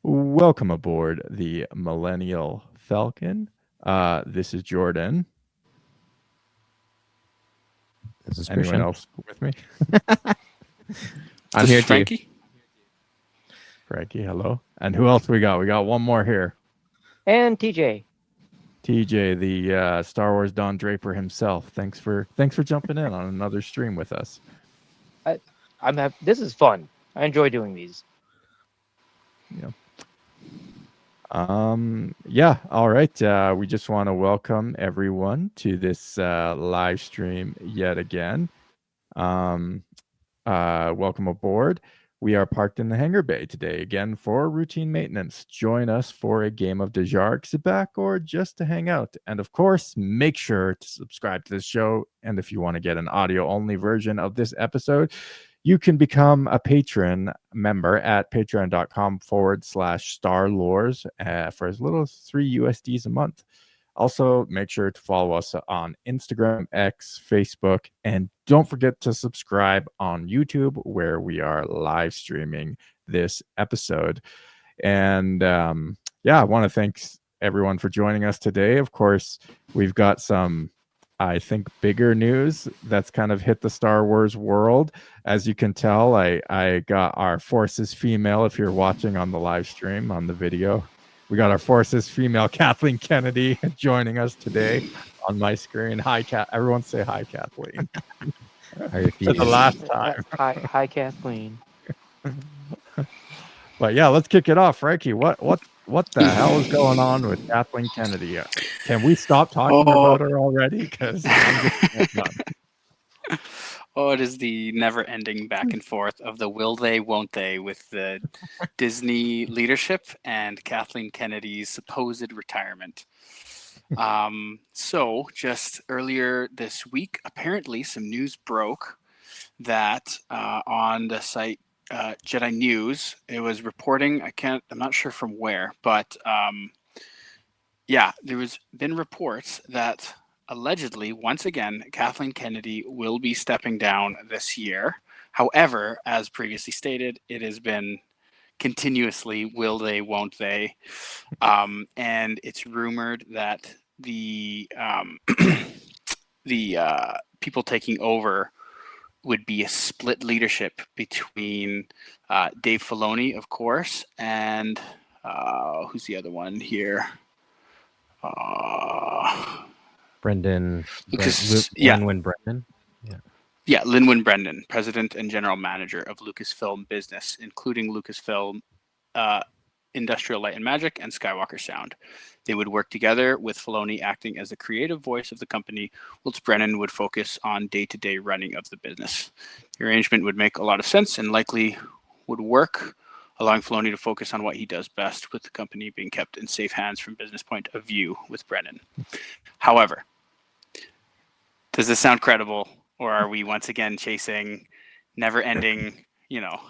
Welcome aboard the Millennial Falcon. This is Jordan. This is Anyone Christian. else with me? I'm This here is too. Frankie. Frankie, hello. And who else we got? We got one more here. And TJ. TJ, the Star Wars Don Draper himself. Thanks for jumping in on another stream with us. This is fun. I enjoy doing these. Yeah. All right. We just want to welcome everyone to this live stream yet again. Welcome aboard. We are parked in the hangar bay today again for routine maintenance. Join us for a game of Dejark, sit back, or just to hang out. And of course, make sure to subscribe to this show. And if you want to get an audio-only version of this episode, you can become a patron member at patreon.com/starlores for as little as $3 a month. Also, make sure to follow us on Instagram, X, Facebook, and don't forget to subscribe on YouTube, where we are live streaming this episode. And I want to thank everyone for joining us today. Of course, we've got some, I think, bigger news that's kind of hit the Star Wars world. As you can tell, I got our Forces female, if you're watching on the live stream, on the video. We got our Forces female, Kathleen Kennedy, joining us today on my screen. Hi, Kat. Everyone say hi, Kathleen. For the last time. Hi, Kathleen. But yeah, let's kick it off. Frankie, what the hell is going on with Kathleen Kennedy? Can we stop talking about her already? Because I'm just done. Oh, it is the never-ending back and forth of the will they, won't they with the Disney leadership and Kathleen Kennedy's supposed retirement. So just earlier this week, apparently some news broke that on the site Jedi News, it was reporting, I'm not sure from where, but there was been reports that allegedly, once again, Kathleen Kennedy will be stepping down this year. However, as previously stated, it has been continuously will they, won't they, and it's rumored that the people taking over would be a split leadership between Dave Filoni, of course, and who's the other one here? Brendan. Lin-Win Brendan. Yeah, Lin-Win Brendan, president and general manager of Lucasfilm Business, including Lucasfilm Industrial Light and Magic and Skywalker Sound. They would work together, with Filoni acting as the creative voice of the company, whilst Brennan would focus on day-to-day running of the business. The arrangement would make a lot of sense and likely would work, allowing Filoni to focus on what he does best, with the company being kept in safe hands from business point of view with Brennan. However, does this sound credible, or are we once again chasing never-ending, rumors.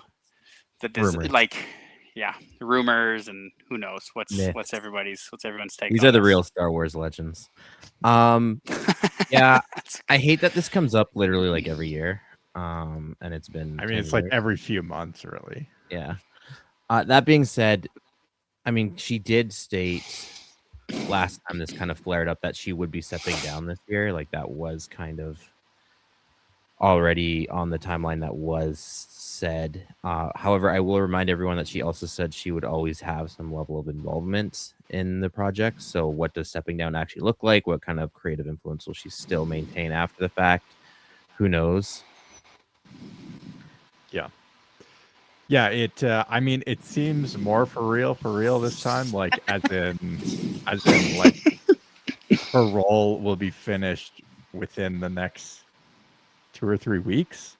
Rumors, and who knows what's everyone's take? These are the real Star Wars legends. Yeah, I hate that this comes up literally like every year. And it's been. I mean, it's like every few months, really. Yeah. That being said, I mean, she did state last time this kind of flared up that she would be stepping down this year. Like, that was kind of already on the timeline that was said. However, I will remind everyone that she also said she would always have some level of involvement in the project. So what does stepping down actually look like? What kind of creative influence will she still maintain after the fact? Who knows? Yeah, I mean, it seems more for real this time. Like, as in, like, her role will be finished within the next 2 or 3 weeks,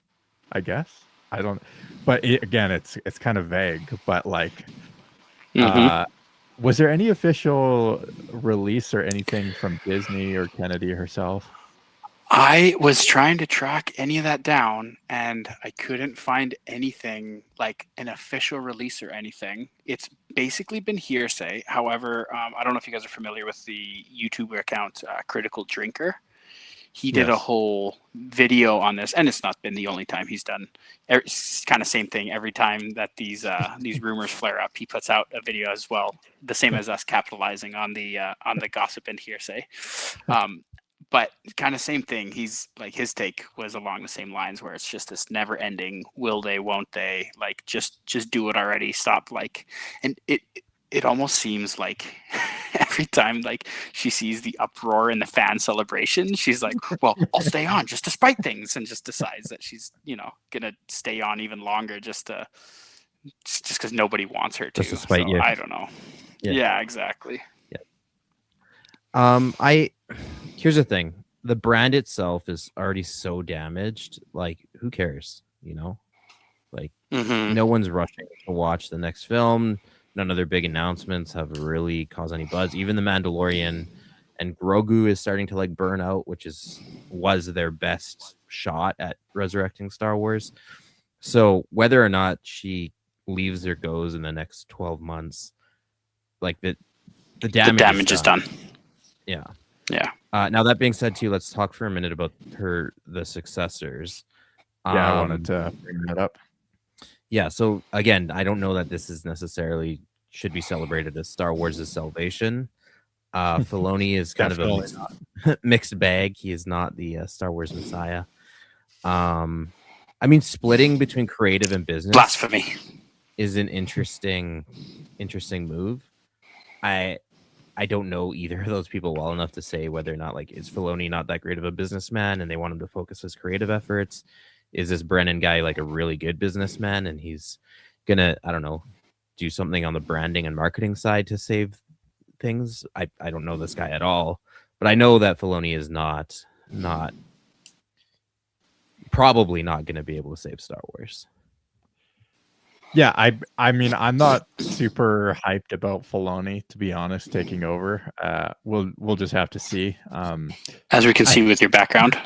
I guess. I don't, but again, it's kind of vague. But like, was there any official release or anything from Disney or Kennedy herself? I was trying to track any of that down, and I couldn't find anything like an official release or anything. It's basically been hearsay. However, I don't know if you guys are familiar with the YouTuber account Critical Drinker. He did a Yes. whole video on this, and it's not been the only time he's done. It's kind of same thing every time that these rumors flare up. He puts out a video as well, the same as us capitalizing on the gossip and hearsay. But kind of same thing. He's like, his take was along the same lines, where it's just this never ending will they, won't they, like just do it already, stop, like, and it almost seems like every time like she sees the uproar in the fan celebration, she's like, well, I'll stay on just to spite things, and just decides that she's, gonna stay on even longer just because nobody wants her to. Just to spite you. I don't know. Yeah, exactly. Here's the thing. The brand itself is already so damaged. Like, who cares? Like, no one's rushing to watch the next film. None of their big announcements have really caused any buzz. Even The Mandalorian and Grogu is starting to like burn out, which was their best shot at resurrecting Star Wars. So whether or not she leaves or goes in the next 12 months, like the damage is done. Yeah. Yeah. Now that being said, too, let's talk for a minute about the successors. Yeah, I wanted to bring that up. Yeah, so again, I don't know that this is necessarily should be celebrated as Star Wars' salvation. Filoni is kind of a mixed bag. He is not the Star Wars messiah. I mean, splitting between creative and business Blasphemy is an interesting move. I don't know either of those people well enough to say whether or not, like, is Filoni not that great of a businessman and they want him to focus his creative efforts? Is this Brennan guy like a really good businessman and he's gonna, I don't know, do something on the branding and marketing side to save things? I don't know this guy at all, but I know that Filoni is not probably not going to be able to save Star Wars. Yeah, I mean, I'm not super hyped about Filoni, to be honest, taking over. We'll just have to see. As we can see with your background.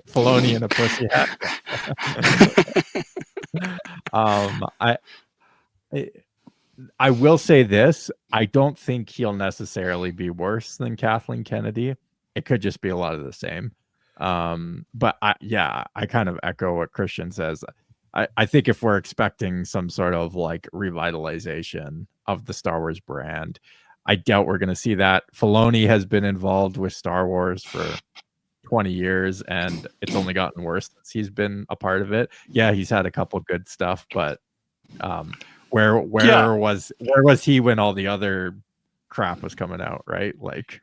Filoni in a pussy hat. I will say this. I don't think he'll necessarily be worse than Kathleen Kennedy. It could just be a lot of the same. But I kind of echo what Christian says. I think if we're expecting some sort of like revitalization of the Star Wars brand, I doubt we're going to see that. Filoni has been involved with Star Wars for 20 years and it's only gotten worse since he's been a part of it. Yeah, he's had a couple good stuff, but where was he when all the other crap was coming out, right? Like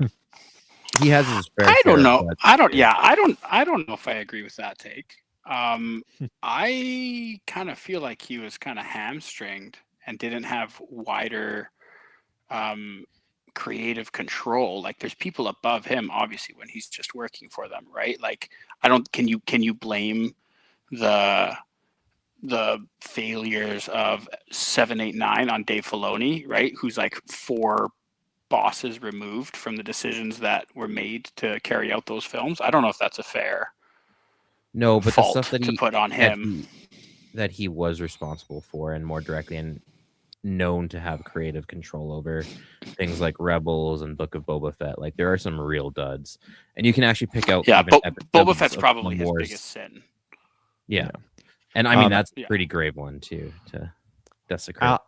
he has his fair I don't share, know. but- I don't know if I agree with that take. I kind of feel like he was kind of hamstringed and didn't have wider creative control. Like there's people above him obviously when he's just working for them, right? Like can you blame the failures of 789 on Dave Filoni, right? Who's like 4 bosses removed from the decisions that were made to carry out those films. I don't know if that's a fair No, but the fault stuff that to he put on him. that he was responsible for and more directly and known to have creative control over, things like Rebels and Book of Boba Fett. Like there are some real duds, and you can actually pick out. Yeah, even Boba episodes Fett's of probably Clone his Wars. biggest sin. Yeah, and I mean that's yeah. a pretty grave one too to desecrate.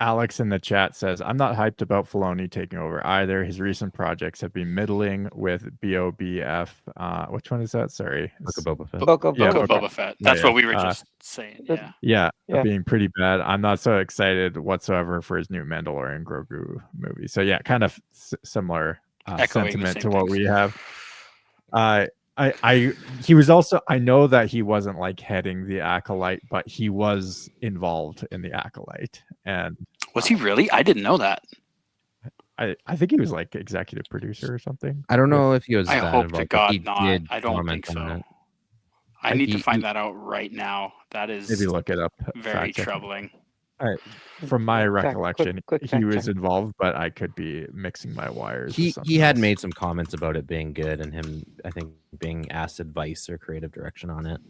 Alex in the chat says, I'm not hyped about Filoni taking over either. His recent projects have been middling with BOBF. Which one is that? Sorry. Book of Boba Fett. Book of Boba Fett. That's Yeah, what we were just saying. Yeah. Yeah, being pretty bad. I'm not so excited whatsoever for his new Mandalorian Grogu movie. So yeah, kind of similar Echoing the sentiment to same what things. we have. He was also, I know that he wasn't like heading the Acolyte, but he was involved in the Acolyte. And Was he really? I didn't know that. I think he was like executive producer or something. I don't know if he was. I that hope involved, to but he God not. did I don't comment think on so. it. I need to find that out right now. That is Maybe look it up. very fact check. troubling. From my recollection, quick he fact was check. involved, but I could be mixing my wires. with He something had else. made some comments about it being good and him, I think, being asked advice or creative direction on it.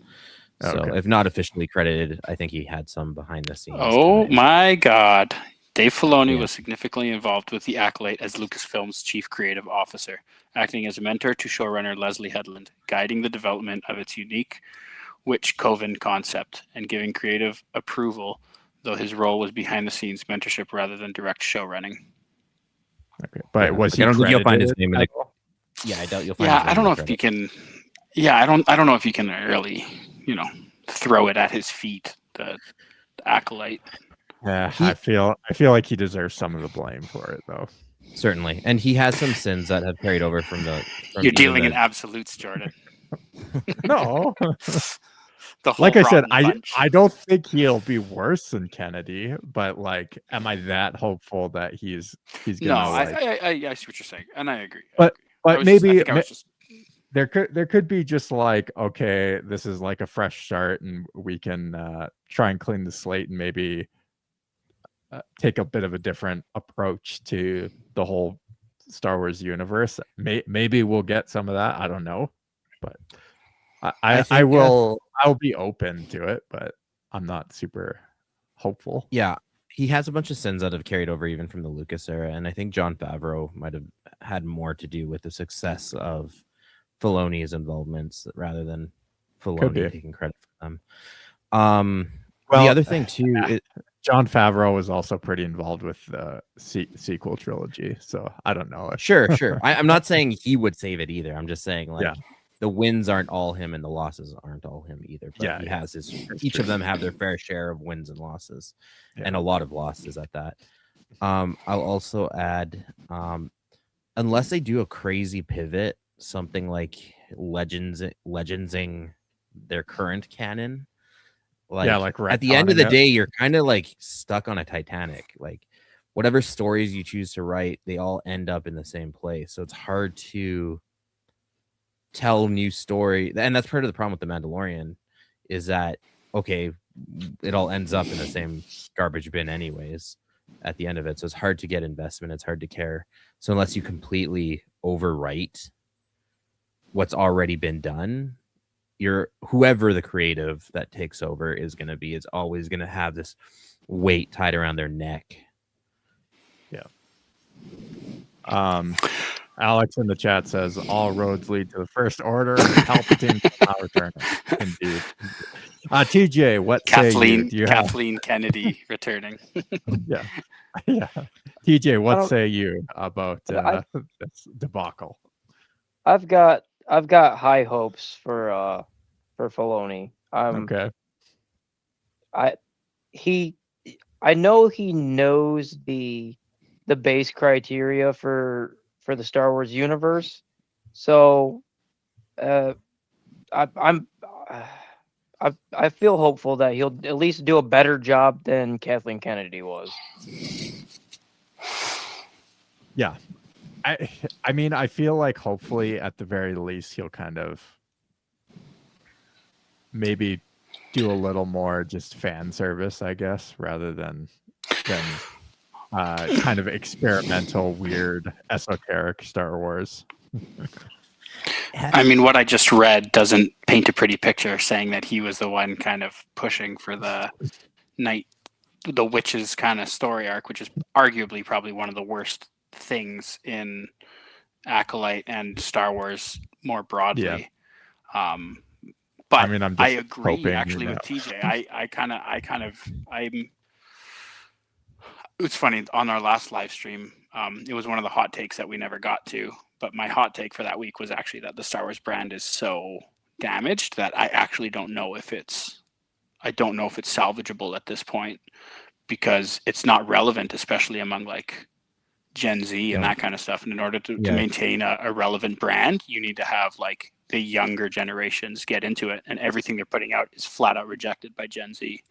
So Okay. if not officially credited, I think he had some behind the scenes. Oh kinda- my God. Dave Filoni Yeah. was significantly involved with the Acolyte as Lucasfilm's chief creative officer, acting as a mentor to showrunner Leslie Headland, guiding the development of its unique Witch Coven concept, and giving creative approval, though his role was behind the scenes mentorship rather than direct show running. Okay, but Yeah, was like, he I don't think you'll find his credited name in at the. all? Yeah, I doubt you'll find. Yeah, his name I don't in know the if you credits. can. Yeah, I don't know if you can really, throw it at his feet. The Acolyte. Yeah, I feel like he deserves some of the blame for it, though. Certainly, and he has some sins that have carried over from the. You're dealing in absolutes, Jordan. No, The whole like I said, rotten bunch. I don't think he'll be worse than Kennedy, but like, am I that hopeful that he's No, gonna like? I see what you're saying, and I agree. But maybe I was just there could be just like, okay, this is like a fresh start, and we can try and clean the slate and maybe take a bit of a different approach to the whole Star Wars universe. Maybe we'll get some of that. I don't know, but I'll be open to it, but I'm not super hopeful. Yeah, he has a bunch of sins that have carried over even from the Lucas era, and I think Jon Favreau might have had more to do with the success of Filoni's involvements rather than Filoni taking credit for them. The other thing too, Jon Favreau was also pretty involved with the sequel trilogy, so I don't know. Sure. I'm not saying he would save it either. I'm just saying the wins aren't all him and the losses aren't all him either. But he has his. Each of them have their fair share of wins and losses, and a lot of losses at that. I'll also add, unless they do a crazy pivot, something like legendsing their current canon. Like at the end of the day, you're kind of like stuck on a Titanic. Like whatever stories you choose to write, they all end up in the same place. So it's hard to tell new story. And that's part of the problem with The Mandalorian is that, okay, it all ends up in the same garbage bin anyways at the end of it. So it's hard to get investment. It's hard to care. So unless you completely overwrite what's already been done, whoever the creative that takes over is always going to have this weight tied around their neck. Yeah. Alex in the chat says all roads lead to the First Order. Palpatine now returning. Indeed. TJ, what Kathleen? Say you? Kathleen Kennedy returning. Yeah. TJ, what say you about this debacle? I've got high hopes for Filoni. Okay. I know he knows the base criteria for the Star Wars universe, so I feel hopeful that he'll at least do a better job than Kathleen Kennedy was. Yeah. I mean, I feel like hopefully at the very least he'll kind of maybe do a little more just fan service, I guess, rather than kind of experimental, weird, esoteric Star Wars. I mean, what I just read doesn't paint a pretty picture, saying that he was the one kind of pushing for the witches kind of story arc, which is arguably probably one of the worst things in Acolyte and Star Wars more broadly. Yeah. But I mean, I agree actually with TJ. It's funny, on our last live stream, it was one of the hot takes that we never got to, but my hot take for that week was actually that the Star Wars brand is so damaged that I actually don't know if it's salvageable at this point, because it's not relevant, especially among like Gen Z and that kind of stuff. And in order to maintain a relevant brand, you need to have like the younger generations get into it, and everything they're putting out is flat out rejected by Gen Z.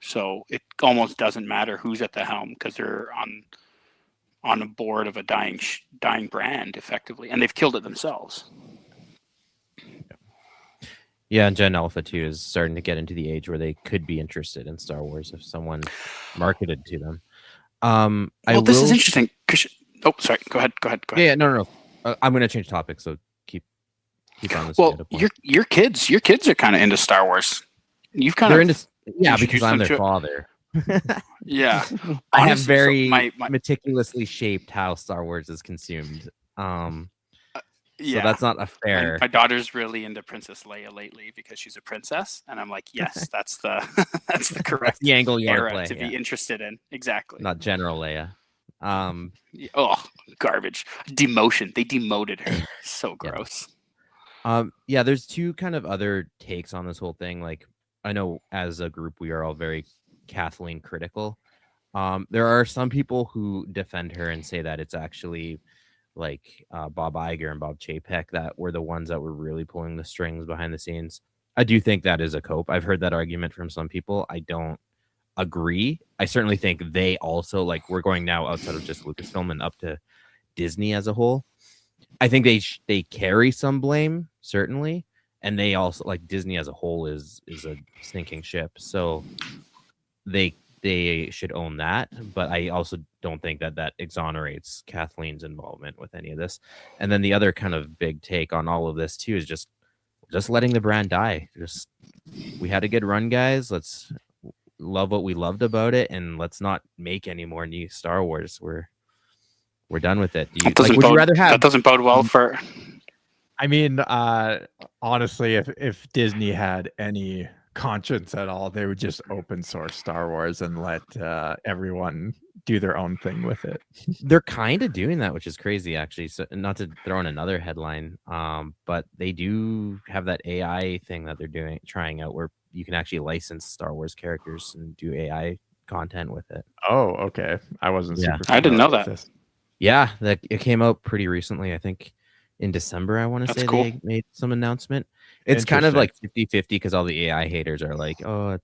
So it almost doesn't matter who's at the helm, because they're on a board of a dying brand effectively, and they've killed it themselves. Yeah, and Gen Alpha too is starting to get into the age where they could be interested in Star Wars if someone marketed to them. This is interesting. Sorry. Go ahead. Yeah, no. I'm going to change topics, so keep on this. Well, your kids are kind of into Star Wars. You've kind of because I'm their father. Yeah. I have Honestly, so very my meticulously shaped how Star Wars is consumed. So yeah. that's not a fair. My daughter's really into Princess Leia lately because she's a princess, and I'm like, yes, that's the that's the That's correct the angle you want to era play. to be interested in. Exactly. Not General Leia. Oh, garbage. Demotion. They demoted her. So Yeah. gross. Yeah, there's two kind of other takes on this whole thing. Like, I know as a group we are all very Kathleen critical. There are some people who defend her and say that it's actually like Bob Iger and Bob Chapek that were the ones that were really pulling the strings behind the scenes. I do think that is a cope. I've heard that argument from some people. I don't agree. I certainly think they also, like, we're going now outside of just Lucasfilm and up to Disney as a whole. I think they carry some blame, certainly, and they also, like, Disney as a whole is a sinking ship, so they should own that. But I also don't think that exonerates Kathleen's involvement with any of this. And then the other kind of big take on all of this too is just letting the brand die. Just, we had a good run, guys. Let's love what we loved about it, and let's not make any more new Star Wars. We're done with it. Would you rather have? That doesn't bode well for. I mean, honestly, if Disney had any conscience at all, they would just open source Star Wars and let everyone do their own thing with it. They're kind of doing that, which is crazy, actually. So, not to throw in another headline, but they do have that AI thing that they're trying out, where you can actually license Star Wars characters and do AI content with it. Oh, okay. I wasn't Yeah. super. I didn't know familiar that. with this. Yeah, it came out pretty recently. I think in December, I want to That's say cool. they made some announcement. It's kind of Interesting. like 50-50 because all the AI haters are like, oh,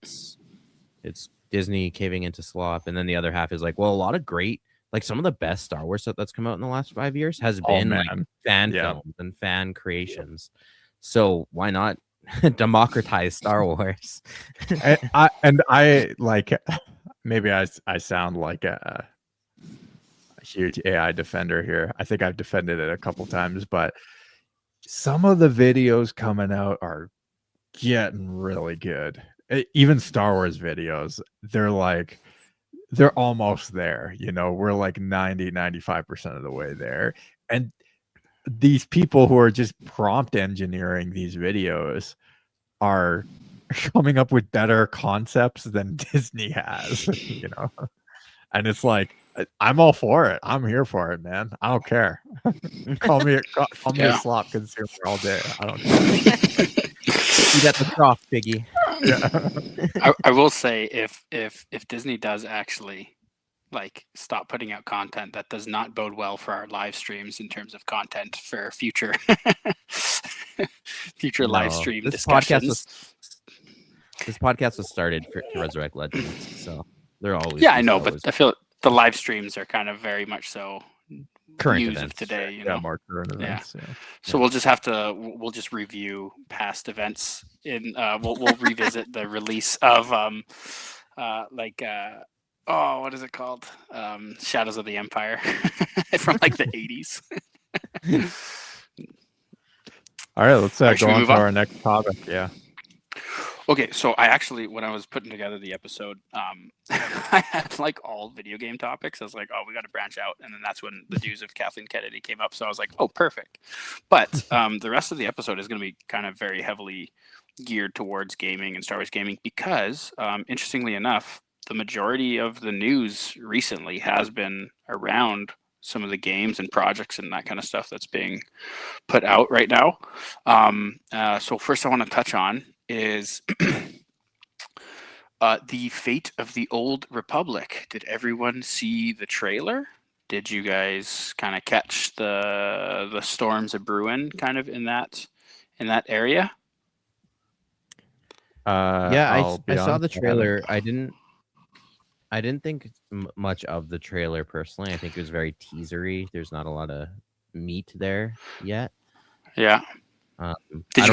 it's Disney caving into slop. And then the other half is like, well, a lot of great, like some of the best Star Wars stuff that's come out in the last 5 years has been like fan films and fan creations. So why not democratize Star Wars? I like, maybe I sound like a huge AI defender here. I think I've defended it a couple times, but some of the videos coming out are getting really good. Even Star Wars videos, they're almost there. We're like 95% of the way there. And these people who are just prompt engineering these videos are coming up with better concepts than Disney has, And it's like, I'm all for it. I'm here for it, man. I don't care. call me a slop consumer all day. I don't care. You got the trough, Biggie. Yeah. I will say if Disney does actually like stop putting out content, that does not bode well for our live streams in terms of content for future live stream discussions. This podcast was started to resurrect legends, so they're always. Yeah, I know, but I feel the live streams are kind of very much so current news events of today. More current events. Yeah. So we'll just review past events in. We'll revisit the release of what is it called? Shadows of the Empire from like the 80s. All right, let's All right, go on move to on? our next topic. Yeah. Okay, so I actually, when I was putting together the episode, I had like all video game topics. I was like, oh, we got to branch out. And then that's when the news of Kathleen Kennedy came up. So I was like, oh, perfect. But the rest of the episode is going to be kind of very heavily geared towards gaming and Star Wars gaming because, interestingly enough, the majority of the news recently has been around some of the games and projects and that kind of stuff that's being put out right now. So first I want to touch on is the fate of the Old Republic. Did everyone see the trailer? Did you guys kind of catch the storms of brewing kind of in that area? Yeah, I saw the trailer. I didn't think much of the trailer personally. I think it was very teasery. There's not a lot of meat there yet. Yeah. Did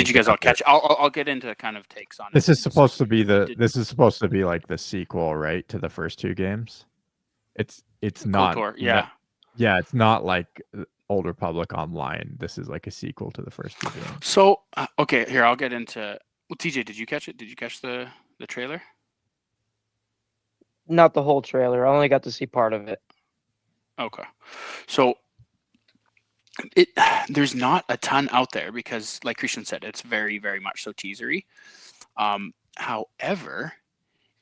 you guys all catch? I'll get into kind of takes on this. Is supposed to be this is supposed to be like the sequel, right, to the first two games. It's not. Cold War, yeah. Yeah, it's not like Old Republic Online. This is like a sequel to the first two games. So okay, here I'll get into. Well, TJ, did you catch it? Did you catch the trailer? Not the whole trailer. I only got to see part of it. Okay. So there's not a ton out there because, like Christian said, it's very, very much so teasery. However,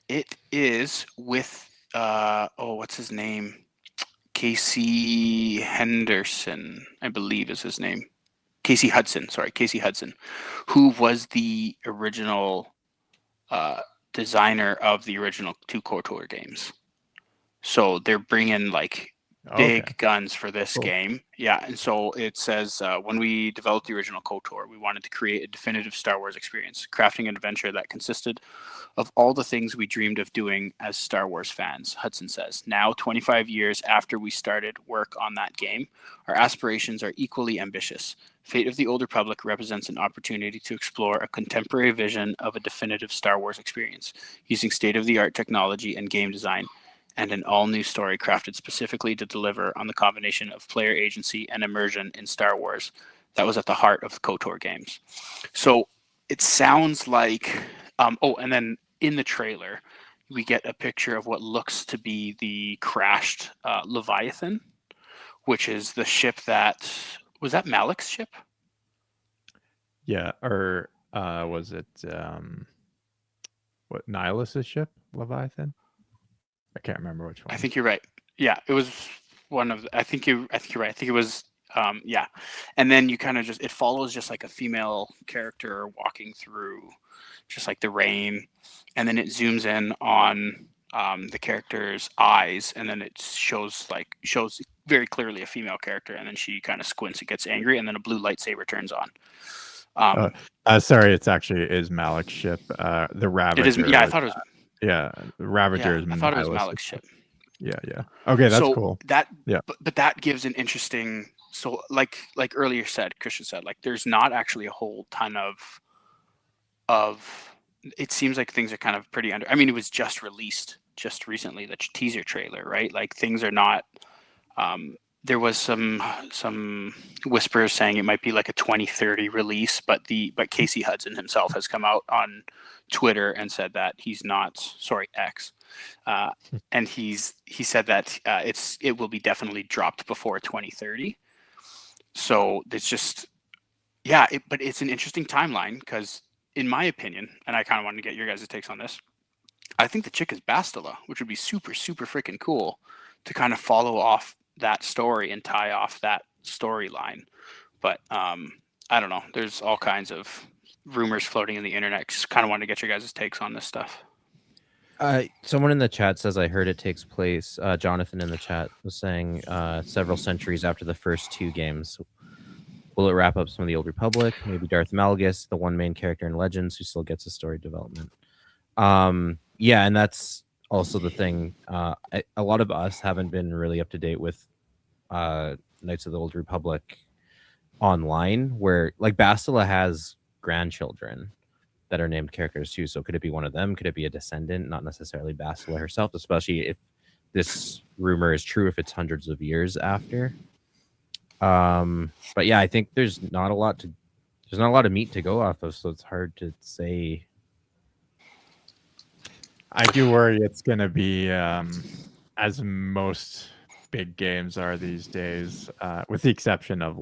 it is with what's his name? Casey Henderson, I believe is his name. Casey Hudson, who was the original designer of the original 2 KOTOR games. So they're bringing like big guns for this game. Yeah, and so it says, when we developed the original KOTOR, we wanted to create a definitive Star Wars experience, crafting an adventure that consisted of all the things we dreamed of doing as Star Wars fans, Hudson says. Now, 25 years after we started work on that game, our aspirations are equally ambitious. Fate of the Old Republic represents an opportunity to explore a contemporary vision of a definitive Star Wars experience, using state-of-the-art technology and game design, and an all-new story crafted specifically to deliver on the combination of player agency and immersion in Star Wars that was at the heart of the KOTOR games. So it sounds like, and then in the trailer, we get a picture of what looks to be the crashed Leviathan, which is the ship was that Malik's ship? Yeah, or was it what Nihilus's ship, Leviathan? I can't remember which one. I think you're right. Yeah, it was one of. I think you're right. I think it was. Yeah, and then you kind of it follows just like a female character walking through, just like the rain, and then it zooms in on the character's eyes, and then it shows very clearly a female character, and then she kind of squints, it gets angry, and then a blue lightsaber turns on. Sorry, it is Malik's ship. The Ravager. It is. Yeah, I thought it was. Yeah, Ravager is. I thought it was Malik's ship. Yeah. Okay, that's cool. But that gives an interesting. So like earlier Christian said, like there's not actually a whole ton of. It seems like things are kind of pretty under. I mean, it was just released just recently, the teaser trailer, right? Like things are not. There was some whispers saying it might be like a 2030 release, but Casey Hudson himself has come out on Twitter and said that he's not, X, and he said that it will be definitely dropped before 2030. So it's just, but it's an interesting timeline because, in my opinion, and I kind of wanted to get your guys' takes on this, I think the chick is Bastila, which would be super, super freaking cool to kind of follow off that story and tie off that storyline. But I don't know. There's all kinds of rumors floating in the internet. Just kind of wanted to get your guys' takes on this stuff. Someone in the chat says, I heard it takes place. Jonathan in the chat was saying several centuries after the first 2 games. Will it wrap up some of the Old Republic? Maybe Darth Malgus, the one main character in Legends who still gets a story development. Yeah, and that's also the thing. A lot of us haven't been really up to date with Knights of the Old Republic online, where like Bastila has grandchildren that are named characters too. So could it be one of them? Could it be a descendant? Not necessarily Bastila herself, especially if this rumor is true, if it's hundreds of years after. But yeah, I think there's not a lot of meat to go off of, so it's hard to say. I do worry it's going to be, as most big games are these days, with the exception of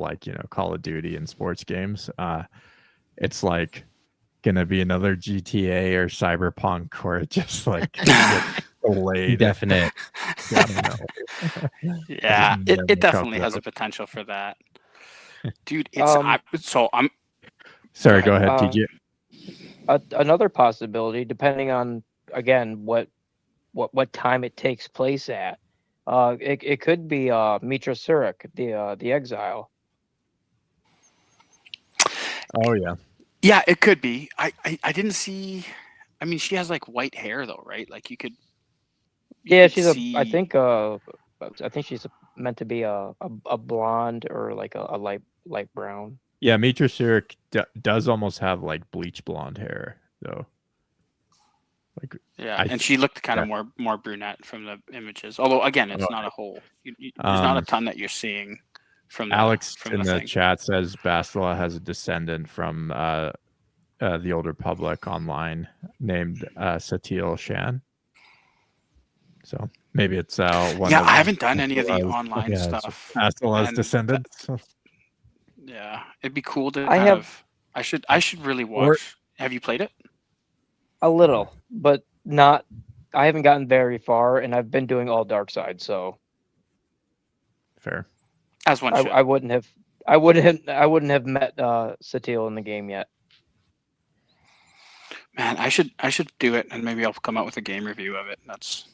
Call of Duty and sports games. It's like going to be another GTA or Cyberpunk where it just gets delayed. Definite. Yeah, it definitely has a potential for that. Dude, I'm sorry, go ahead, TJ. Another possibility, depending on, again, what time it takes place at. It could be Mitra Surik, the Exile. Oh yeah. Yeah, it could be. I didn't see. I mean, she has white hair though, right? Like you could. Yeah, she's I think she's meant to be a blonde or a light brown. Yeah, Mitra Surik does almost have bleach blonde hair though. And she looked kind of more brunette from the images. Although again, it's not a whole. There's not a ton that you're seeing from Alex from in the chat says Bastila has a descendant from the Old Republic online named Satil Shan. So maybe it's one Yeah, of I haven't done any of the Astela's- online yeah, it's stuff. Astela's And descendants. Yeah, it'd be cool to I have- I should really watch. Have you played it? A little, but not. I haven't gotten very far, and I've been doing all dark side, so Fair. As one should. I wouldn't have met Satil in the game yet. Man, I should do it, and maybe I'll come out with a game review of it. That's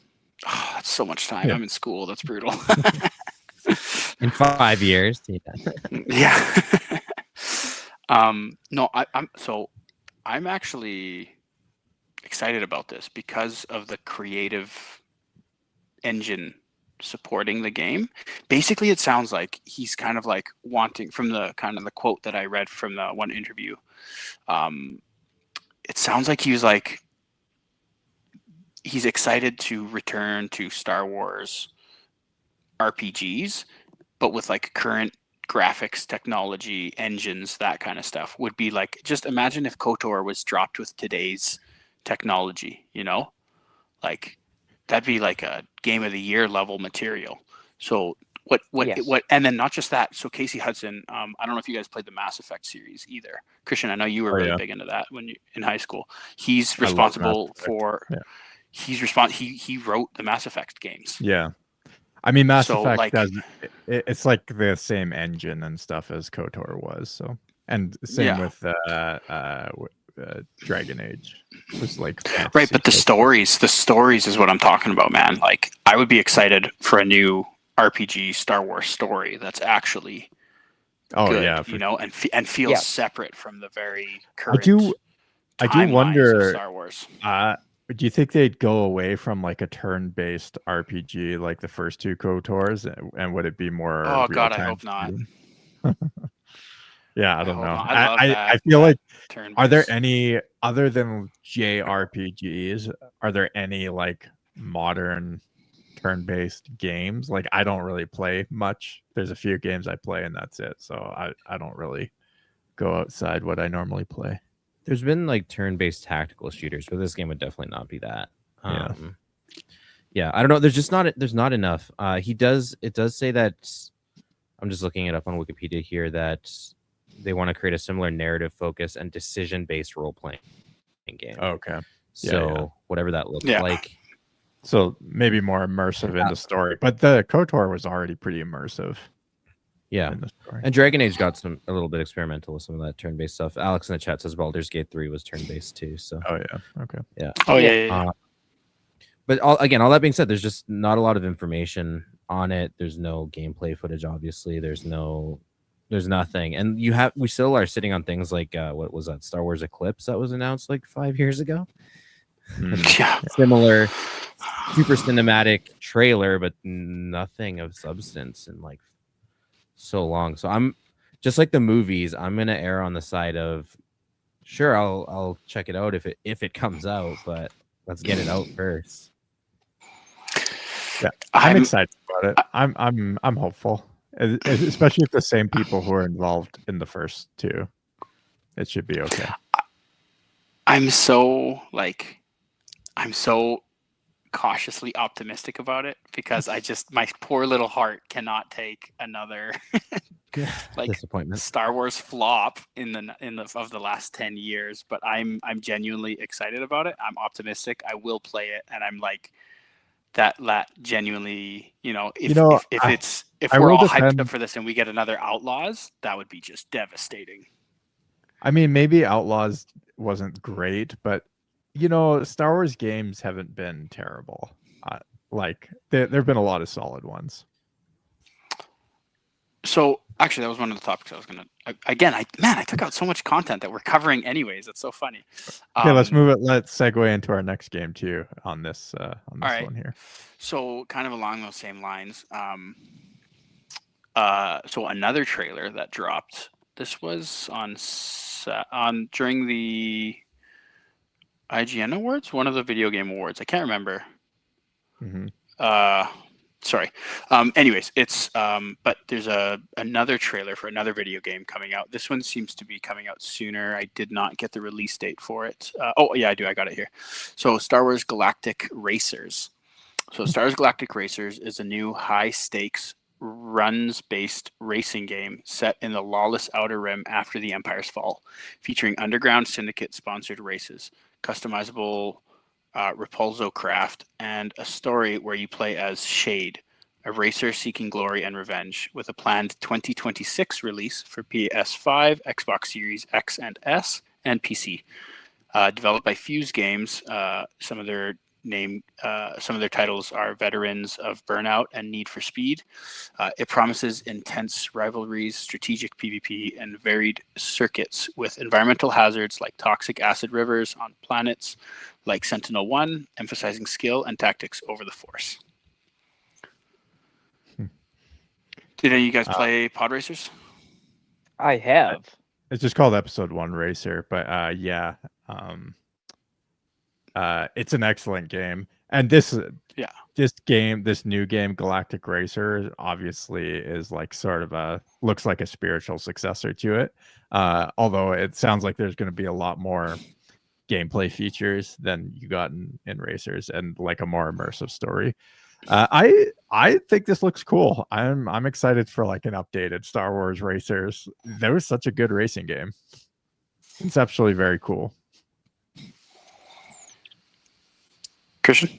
so much time. Yeah. I'm in school. That's brutal. In 5 years. Yeah. No, I'm actually excited about this because of the creative engine supporting the game. Basically, it sounds like he's kind of like wanting, from the kind of the quote that I read from the one interview. It sounds like he's excited to return to Star Wars RPGs, but with like current graphics, technology, engines, that kind of stuff. Would be like, just imagine if KOTOR was dropped with today's technology, like that'd be like a game of the year level material. So what, and then not just that. So Casey Hudson, I don't know if you guys played the Mass Effect series either. Christian, I know you were really big into that when you in high school. He's responsible for, he wrote the Mass Effect games. Yeah. I mean, Mass So, Effect like- does it's like the same engine and stuff as KOTOR was. So, and same with Dragon Age. It was like Right, but the stories is what I'm talking about, man. Like, I would be excited for a new RPG Star Wars story that's actually good, and feels separate from the very current. I do wonder. Of Star Wars. Do you think they'd go away from like a turn-based RPG like the first two KOTORs, and would it be more? Oh God, I real-time hope not. Yeah, I don't know. I love that. I feel like, turn-based. are there any other than JRPGs? Are there any like modern turn-based games? Like, I don't really play much. There's a few games I play, and that's it. So I don't really go outside what I normally play. There's been like turn-based tactical shooters, but this game would definitely not be that. Yeah, I don't know. There's not enough. It does say that, I'm just looking it up on Wikipedia here, that they want to create a similar narrative focus and decision-based role-playing game. Okay. So whatever that looks like. So maybe more immersive in the story, but the KOTOR was already pretty immersive. Yeah, in the story. and Dragon Age got a little bit experimental with some of that turn-based stuff. Alex in the chat says Baldur's Gate 3 was turn-based too. So oh yeah, okay, yeah. Oh yeah. But all that being said, there's just not a lot of information on it. There's no gameplay footage, obviously. There's nothing, and we still are sitting on things like what was that Star Wars Eclipse that was announced like 5 years ago? Yeah. Similar, super cinematic trailer, but nothing of substance in like so long. So I'm just like the movies. I'm gonna err on the side of sure, I'll check it out if it comes out, but let's get it out first. Yeah, I'm excited about it. I'm hopeful, especially if the same people who are involved in the first two. It should be okay. I'm so cautiously optimistic about it because my poor little heart cannot take another like disappointment Star Wars flop in the last 10 years. But I'm genuinely excited about it. I'm optimistic. I will play it, and I'm like that genuinely, if we're all hyped up for this and we get another Outlaws, that would be just devastating. I mean, maybe Outlaws wasn't great, but Star Wars games haven't been terrible. Like there've been a lot of solid ones. So actually, that was one of the topics I was gonna. I took out so much content that we're covering anyways. It's so funny. Okay, let's move it. Let's segue into our next game too on this one here. So kind of along those same lines. So another trailer that dropped. This was on during the IGN Awards, one of the video game awards. I can't remember. Mm-hmm. Sorry. Anyways, it's but there's another trailer for another video game coming out. This one seems to be coming out sooner. I did not get the release date for it. Oh yeah, I do. I got it here. So Star Wars Galactic Racers. So Stars Galactic Racers is a new high-stakes runs-based racing game set in the lawless Outer Rim after the Empire's fall, featuring underground syndicate-sponsored races, customizable Repulso craft, and a story where you play as Shade, a racer seeking glory and revenge, with a planned 2026 release for PS5, Xbox Series X and S, and PC. Developed by Fuse Games, some of their titles are Veterans of Burnout and Need for Speed. It promises intense rivalries, strategic PvP, and varied circuits with environmental hazards like toxic acid rivers on planets like Sentinel-1, emphasizing skill and tactics over the Force. Did any of you guys play Pod Racers? I have. It's just called Episode 1 Racer, but it's an excellent game. And this new game, Galactic Racer, obviously is like sort of looks like a spiritual successor to it. Although it sounds like there's going to be a lot more gameplay features than you got in Racers, and like a more immersive story. I think this looks cool. I'm excited for like an updated Star Wars Racers. That was such a good racing game. Conceptually very cool. Christian?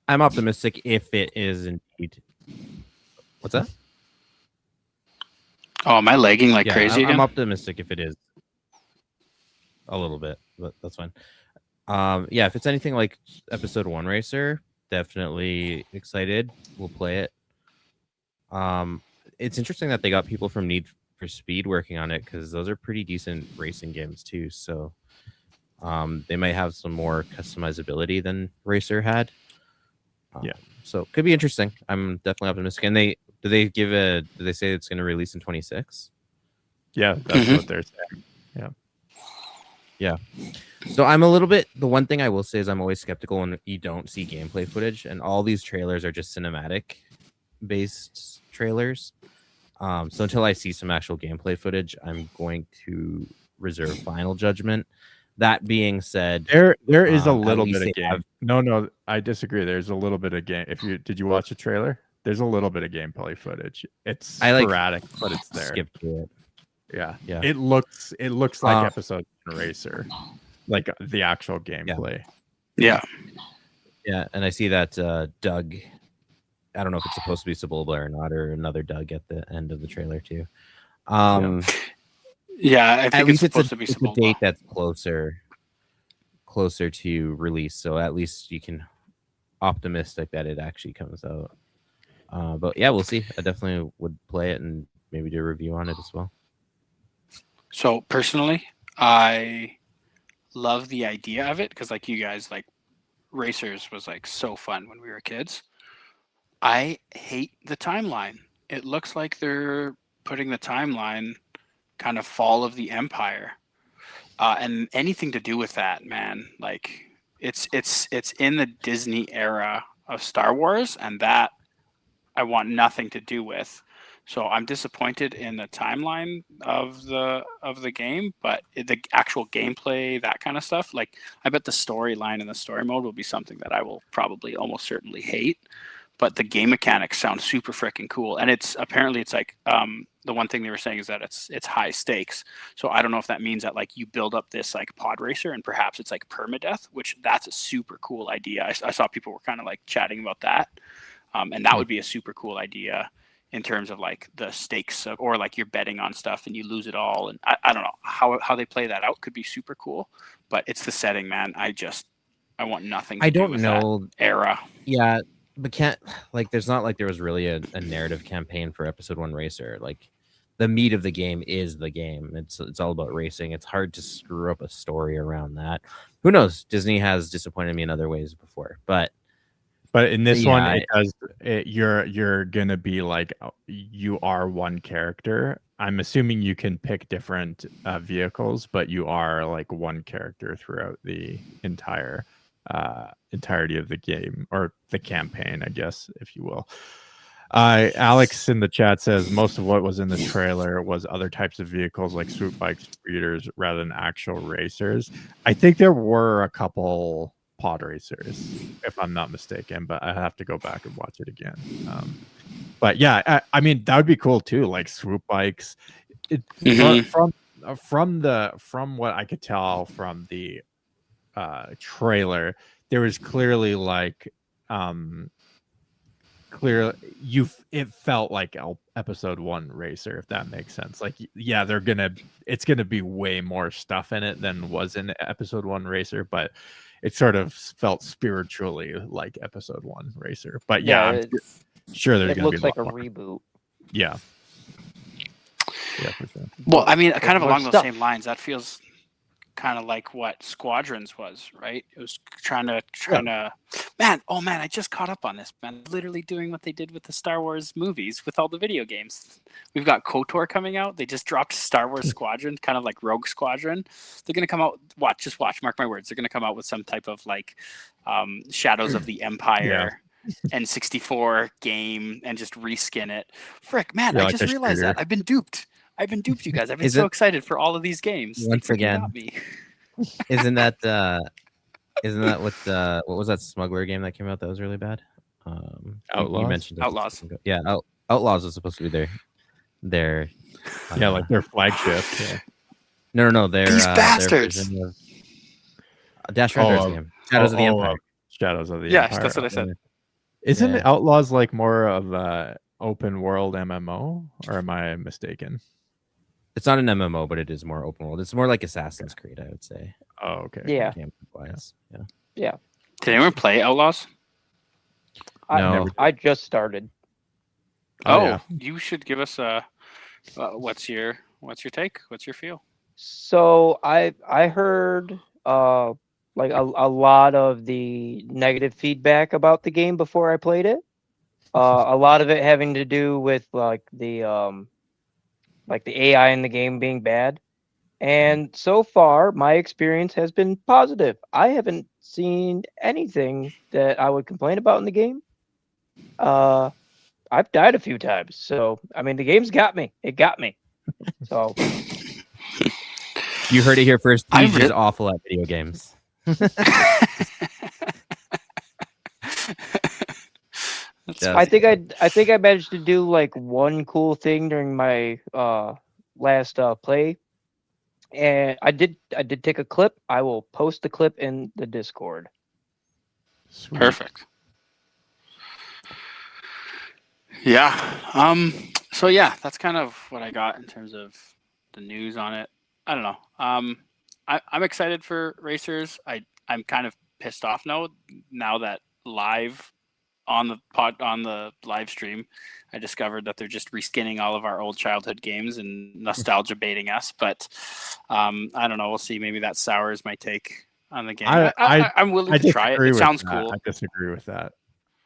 I'm optimistic if it is indeed. What's that? Oh, am I lagging like crazy again? I'm optimistic if it is. A little bit, but that's fine. If it's anything like Episode 1 Racer, definitely excited. We'll play it. It's interesting that they got people from Need for Speed working on it, because those are pretty decent racing games too. So they might have some more customizability than Racer had. So it could be interesting. I'm definitely optimistic. And do they say it's going to release in 26? Yeah, that's what they're saying. Yeah. So I'm a little bit, the one thing I will say is I'm always skeptical when you don't see gameplay footage, and all these trailers are just cinematic based trailers. So until I see some actual gameplay footage, I'm going to reserve final judgment. That being said, there is a little bit of game. No, I disagree. There's a little bit of game. Did you watch a trailer? There's a little bit of gameplay footage. It's sporadic, but it's there. Skip through it. Yeah. It looks like Episode 1 Racer, like the actual gameplay. Yeah. And I see that Doug, I don't know if it's supposed to be Sebulba or not, or another Doug at the end of the trailer too. I think it's supposed to be a date that's closer to release, so at least you can optimistic that it actually comes out. But yeah, we'll see. I definitely would play it and maybe do a review on it as well. So personally, I love the idea of it, because like you guys, like Racers was like so fun when we were kids. I hate the timeline. It looks like they're putting the timeline kind of fall of the Empire, and anything to do with that, man. Like it's in the Disney era of Star Wars, and that I want nothing to do with. So I'm disappointed in the timeline of the game, but the actual gameplay, that kind of stuff, like I bet the storyline and the story mode will be something that I will probably almost certainly hate. But the game mechanics sound super freaking cool, and it's like the one thing they were saying is that it's high stakes. So I don't know if that means that like you build up this like pod racer and perhaps it's like permadeath, which that's a super cool idea. I saw people were kind of like chatting about that, and that would be a super cool idea in terms of like the stakes or like you're betting on stuff and you lose it all. And I don't know how they play that out. Could be super cool, but it's the setting, man. I want nothing to do with that era. Yeah, but there's not like there was really a narrative campaign for Episode 1 Racer. Like the meat of the game is the game. It's all about racing. It's hard to screw up a story around that. Who knows? Disney has disappointed me in other ways before, but in this one, you're gonna be like, you are one character. I'm assuming you can pick different vehicles, but you are like one character throughout the entirety of the game, or the campaign, I guess, if you will. Alex in the chat says most of what was in the trailer was other types of vehicles like swoop bikes, speeders, rather than actual racers. I think there were a couple pod racers, if I'm not mistaken, but I have to go back and watch it again. But yeah, I mean that would be cool too, like swoop bikes. From what I could tell from the trailer, there was clearly like it felt like episode 1 racer, if that makes sense. Like, yeah, it's gonna be way more stuff in it than was in episode 1 racer, but it sort of felt spiritually like episode 1 racer. But yeah, I'm sure there's gonna be looks like a more. reboot. Yeah for sure. Well, I mean, kind of more along those stuff. same lines, that feels kind of like what Squadrons was, right? It was trying to man, I just caught up on this, man. Literally doing what they did with the Star Wars movies with all the video games. We've got KOTOR coming out. They just dropped Star Wars Squadron, kind of like Rogue Squadron. They're going to come out, watch, mark my words. They're going to come out with some type of like Shadows of the Empire N64 game and just reskin it. Frick, man, I just realized that. I've been duped, you guys. I've been so excited for all of these games. Once again, got me. Isn't that what was that smuggler game that came out that was really bad? Outlaws. You mentioned Outlaws. Yeah, Outlaws was supposed to be their like their flagship. Yeah. No, these bastards. Dash Render's game. Shadows of the Empire. Shadows of the Empire. Yes, that's what I said. Isn't Outlaws like more of a open world MMO, or am I mistaken? It's not an MMO, but it is more open world. It's more like Assassin's Creed, I would say. Oh, okay. Yeah. Yeah. Did anyone play Outlaws? No. I just started. You should give us a. What's your take? What's your feel? So I heard like a lot of the negative feedback about the game before I played it. A lot of it having to do with like the AI in the game being bad. And so far, my experience has been positive. I haven't seen anything that I would complain about in the game. I've died a few times, so I mean, the game's got me. It got me. So you heard it here first. He's just awful at video games. I think I managed to do like one cool thing during my last play, and I did take a clip. I will post the clip in the Discord. Sweet. Perfect. Yeah. So yeah, that's kind of what I got in terms of the news on it. I don't know. I'm excited for racers. I'm kind of pissed off now that live on the live stream, I discovered that they're just reskinning all of our old childhood games and nostalgia baiting us. But I don't know. We'll see. Maybe that sours my take on the game. I'm willing to try it. It sounds cool. I disagree with that.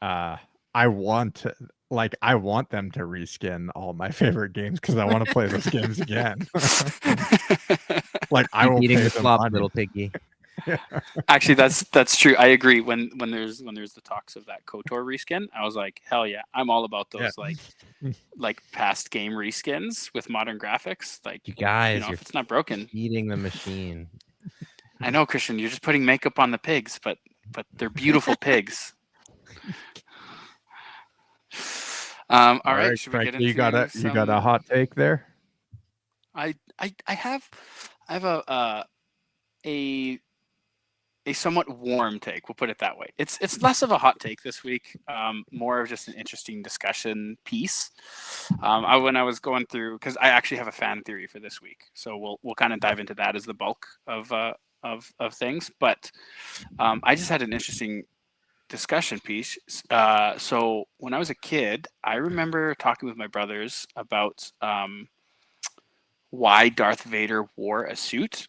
I want them to reskin all my favorite games because I want to play those games again. Like I will eating pay the them slop, money. little piggy. Actually, that's true. I agree. When there's the talks of that KOTOR reskin, I was like, hell yeah, I'm all about those like past game reskins with modern graphics. Like you guys, if it's not broken, eating the machine. I know, Christian, you're just putting makeup on the pigs, but they're beautiful pigs. All right, should we get into you got a hot take there? I have a somewhat warm take. We'll put it that way. It's less of a hot take this week, more of just an interesting discussion piece. When I was going through, because I actually have a fan theory for this week, so we'll kind of dive into that as the bulk of things. But I just had an interesting discussion piece. So when I was a kid, I remember talking with my brothers about why Darth Vader wore a suit.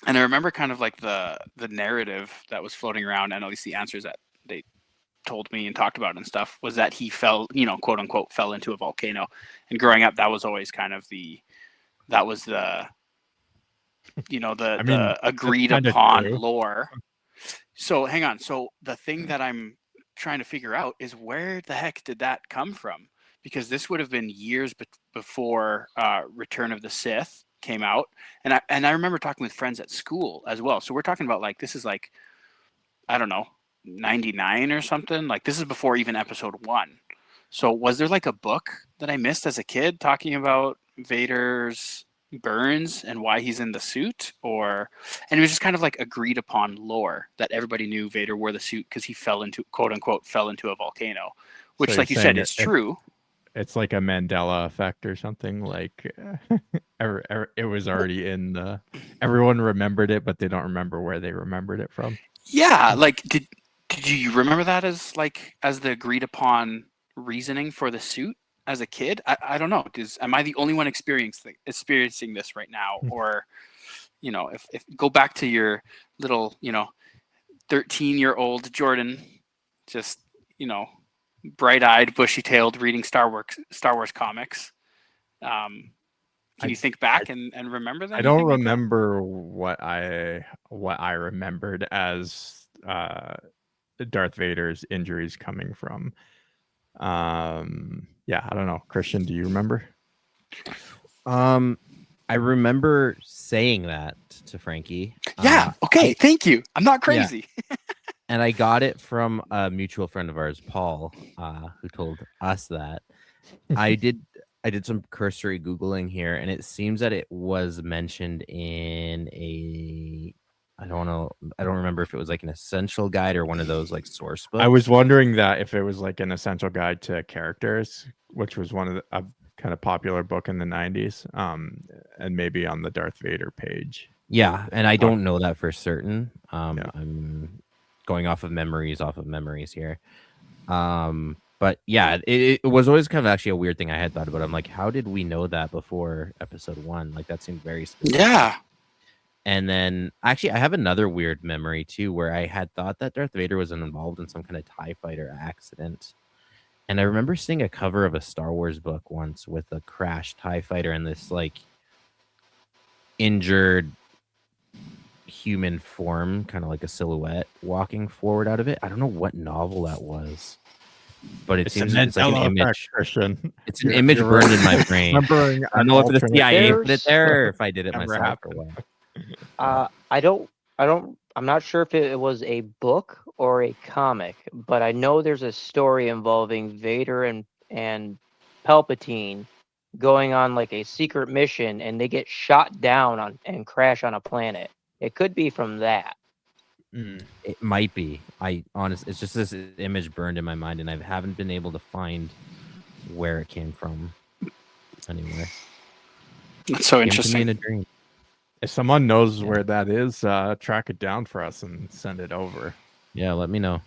And I remember kind of like the narrative that was floating around, and at least the answers that they told me and talked about and stuff, was that he fell, quote unquote, fell into a volcano. And growing up, that was always kind of the agreed upon lore. So hang on. So the thing that I'm trying to figure out is where the heck did that come from? because this would have been years before Return of the Sith came out, and I remember talking with friends at school as well. So we're talking about like this is like, I don't know, 99 or something. Like this is before even episode 1. So was there like a book that I missed as a kid talking about Vader's burns and why he's in the suit? And it was just kind of like agreed upon lore that everybody knew Vader wore the suit because he fell into, quote unquote, fell into a volcano, which So like you said is true. It's like a Mandela effect or something. Like it was already in the. Everyone remembered it, but they don't remember where they remembered it from. Yeah, like did you remember that as the agreed upon reasoning for the suit as a kid? I don't know. Am I the only one experiencing this right now, or if go back to your little 13-year-old Jordan, just bright-eyed, bushy-tailed, reading Star Wars comics. Can you think back and remember that? I don't remember what I remembered as Darth Vader's injuries coming from. Yeah, I don't know. Christian, do you remember? I remember saying that to Frankie. Yeah. Okay. Thank you. I'm not crazy. Yeah. And I got it from a mutual friend of ours, Paul, who told us that. I did some cursory Googling here, and it seems that it was mentioned in I don't remember if it was like an essential guide or one of those like source books. I was wondering that if it was like an essential guide to characters, which was one of a kind of popular book in the 90s, and maybe on the Darth Vader page. Yeah, and I don't know that for certain. Yeah. I'm going off of memories here. But yeah, it was always kind of actually a weird thing I had thought about. I'm like, how did we know that before episode 1? Like that seemed very specific. Yeah. And then actually I have another weird memory too, where I had thought that Darth Vader was involved in some kind of TIE fighter accident. And I remember seeing a cover of a Star Wars book once with a crashed TIE fighter and this like injured human form, kind of like a silhouette walking forward out of it. I don't know what novel that was, but it seems it's like an image. Christian. It's an image burned in my brain. I don't know if the CIA put it there or if I did it myself or what. I'm not sure if it was a book or a comic, but I know there's a story involving Vader and Palpatine going on like a secret mission, and they get shot down and crash on a planet. It could be from that. It might be. It's just this image burned in my mind, and I haven't been able to find where it came from. Anyway, that's so interesting. In a dream. If someone knows where that is, track it down for us and send it over. Yeah, let me know.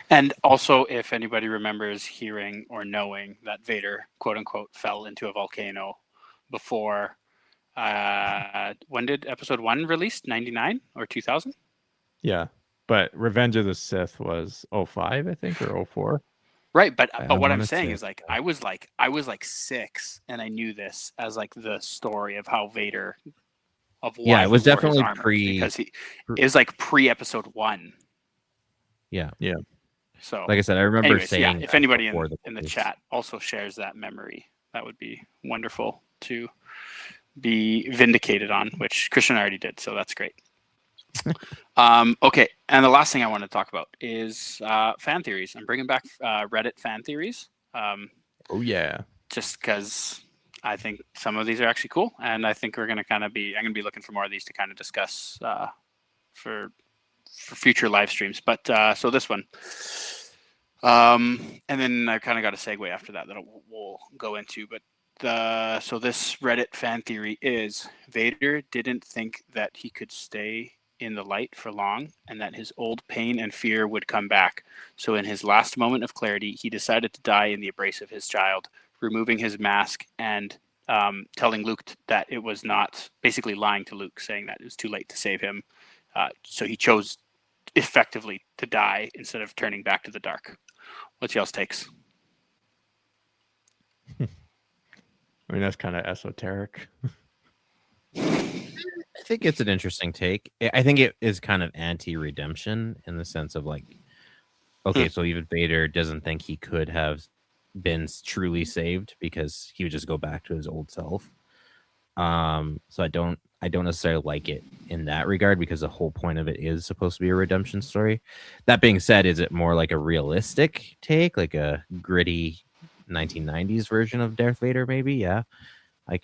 And also, if anybody remembers hearing or knowing that Vader, quote unquote, fell into a volcano before. When did episode 1 release? 99 or 2000? Yeah, but Revenge of the Sith was 05, I think, or 04. Right, but what I'm saying is like I was like 6, and I knew this as like the story of how Vader. It was definitely because it was like pre episode 1. Yeah. So, like I said, I remember saying. Yeah, if anybody in the chat also shares that memory, that would be wonderful to be vindicated on, which Christian already did, so that's great. Okay, and the last thing I want to talk about is fan theories. I'm bringing back Reddit fan theories. Oh yeah, just because I think some of these are actually cool, and I think I'm going to be looking for more of these to kind of discuss for future live streams. But so this one, and then I kind of got a segue after that we'll go into. But so this Reddit fan theory is Vader didn't think that he could stay in the light for long, and that his old pain and fear would come back. So in his last moment of clarity, he decided to die in the embrace of his child, removing his mask and telling Luke that it was not, basically lying to Luke, saying that it was too late to save him. So he chose effectively to die instead of turning back to the dark. What's y'all's takes? I mean, that's kind of esoteric. I think it's an interesting take. I think it is kind of anti-redemption in the sense of like, okay, so even Vader doesn't think he could have been truly saved because he would just go back to his old self. So I don't necessarily like it in that regard because the whole point of it is supposed to be a redemption story. That being said, is it more like a realistic take, like a gritty 1990s version of Darth Vader? Maybe, yeah. I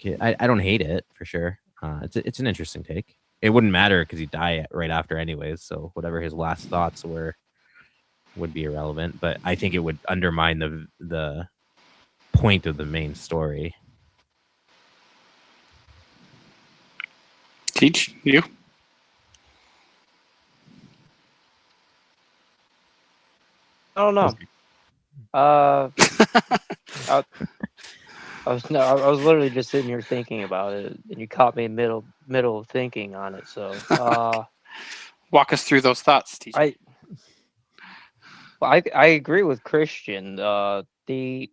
don't hate it for sure. It's an interesting take. It wouldn't matter because he'd die right after anyways. So whatever his last thoughts were would be irrelevant. But I think it would undermine the point of the main story. Teach you. I don't know. I was literally just sitting here thinking about it, and you caught me middle of thinking on it. So, Walk us through those thoughts, teacher. I agree with Christian. The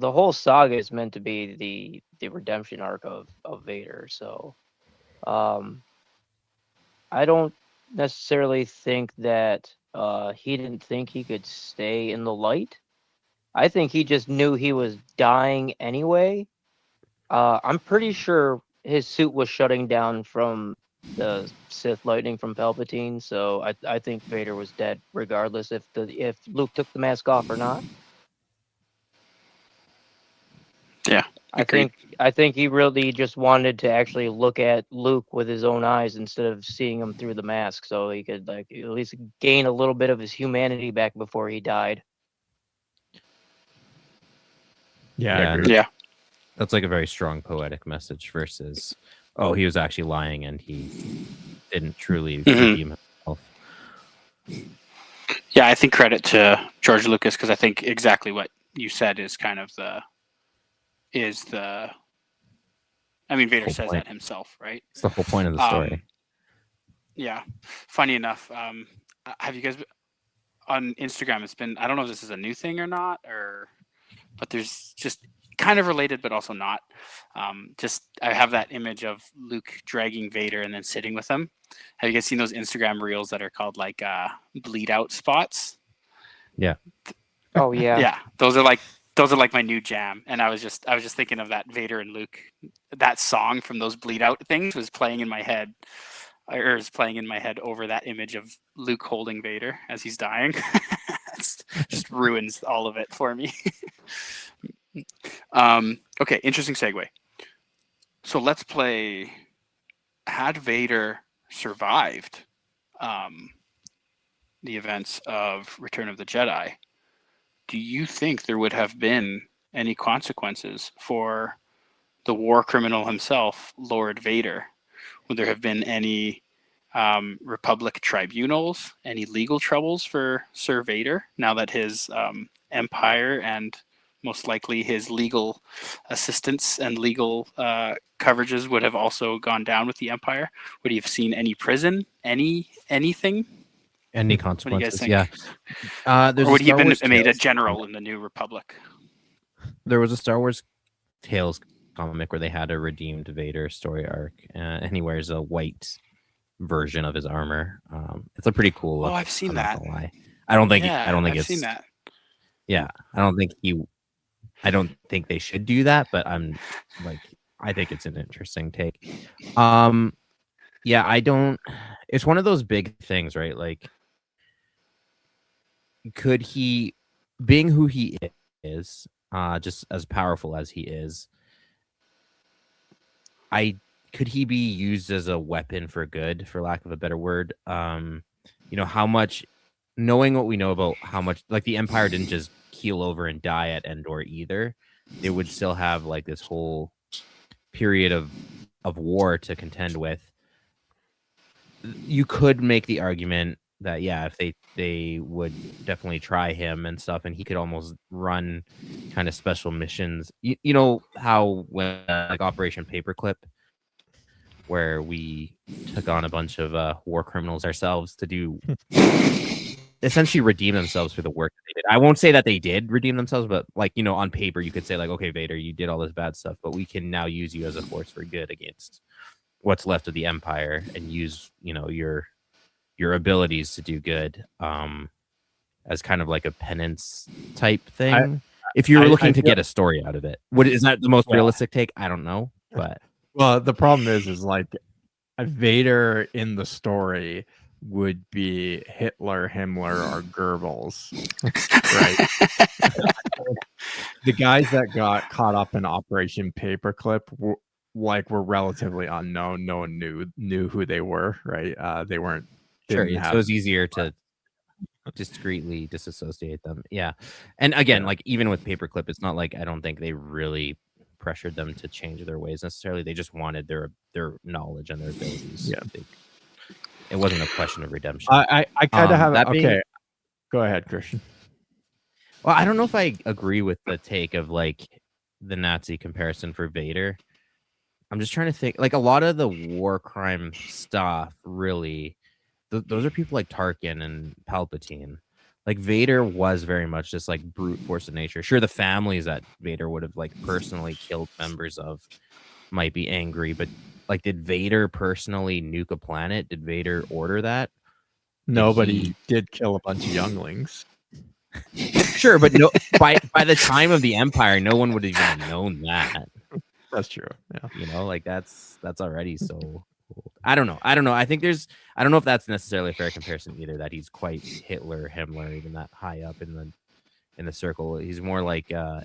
whole saga is meant to be the redemption arc of Vader. So, I don't necessarily think that he didn't think he could stay in the light. I think he just knew he was dying anyway. I'm pretty sure his suit was shutting down from the Sith lightning from Palpatine, so I think Vader was dead regardless if Luke took the mask off or not. Yeah, I think he really just wanted to actually look at Luke with his own eyes instead of seeing him through the mask, so he could like at least gain a little bit of his humanity back before he died. Yeah, Yeah, I agree. Yeah. That's like a very strong poetic message versus, oh, he was actually lying and he didn't truly redeem himself. Yeah, I think credit to George Lucas because I think exactly what you said is kind of I mean, Vader Whole says point. that himself, right? It's the whole point of the story. Yeah. Funny enough, have you guys on Instagram? It's been, I don't know if this is a new thing or not, but there's just kind of related, but also not. I have that image of Luke dragging Vader and then sitting with him. Have you guys seen those Instagram reels that are called like bleed out spots? Yeah. Oh yeah. Yeah, those are like my new jam. And I was just thinking of that Vader and Luke, that song from those bleed out things was playing in my head, or is playing in my head over that image of Luke holding Vader as he's dying. It just ruins all of it for me. Okay, interesting segue. So let's play. Had Vader survived the events of Return of the Jedi, do you think there would have been any consequences for the war criminal himself, Lord Vader? Would there have been any Republic tribunals, any legal troubles for Sir Vader now that his empire and most likely his legal assistance and legal coverages would have also gone down with the empire? Would he have seen any prison, anything? Any What do you guys consequences? think? Yeah. Or would he have been made a general in the New Republic? There was a Star Wars Tales comic where they had a redeemed Vader story arc, and he wears a white version of his armor. It's a pretty cool look. Oh, I've seen that. I don't think I've seen that. Yeah, I don't think they should do that, but I think it's an interesting take. Yeah, it's one of those big things, right? Like, could he, being who he is, just as powerful as he is, could he be used as a weapon for good, for lack of a better word? How much, knowing what we know about how much, like, the Empire didn't just keel over and die at Endor either. They would still have like this whole period of war to contend with. You could make the argument that, yeah, if they would definitely try him and stuff, and he could almost run kind of special missions. You know how when like Operation Paperclip, where we took on a bunch of war criminals ourselves to do essentially redeem themselves for the work that they did. I won't say that they did redeem themselves, but like, on paper you could say like, okay, Vader, you did all this bad stuff, but we can now use you as a force for good against what's left of the Empire and use, your abilities to do good. And as kind of like a penance type thing. If you were looking to get a story out of it, is that the most realistic take? I don't know, but well, the problem is like Vader in the story would be Hitler, Himmler, or Goebbels, right? The guys that got caught up in Operation Paperclip were relatively unknown. No one knew who they were, right? They weren't. Sure, so it was easier to discreetly disassociate them. Yeah, and again, like even with Paperclip, it's not like I don't think they really pressured them to change their ways necessarily. They just wanted their knowledge and their abilities. Yeah, it wasn't a question of redemption. I kind of have that. Okay, go ahead, Christian. Well, I don't know if I agree with the take of like the Nazi comparison for Vader. I'm just trying to think. Like a lot of the war crime stuff, really, those are people like Tarkin and Palpatine. Like Vader was very much just like brute force of nature. Sure, the families that Vader would have like personally killed members of might be angry, but like, did Vader personally nuke a planet? Did Vader order that? Nobody did kill a bunch of younglings. Sure, but no. By the time of the Empire, no one would have even known that. That's true. Yeah, you know, like that's already so. I don't know. I don't know if that's necessarily a fair comparison either. That he's quite Hitler, Himmler, even that high up in the circle. He's more like an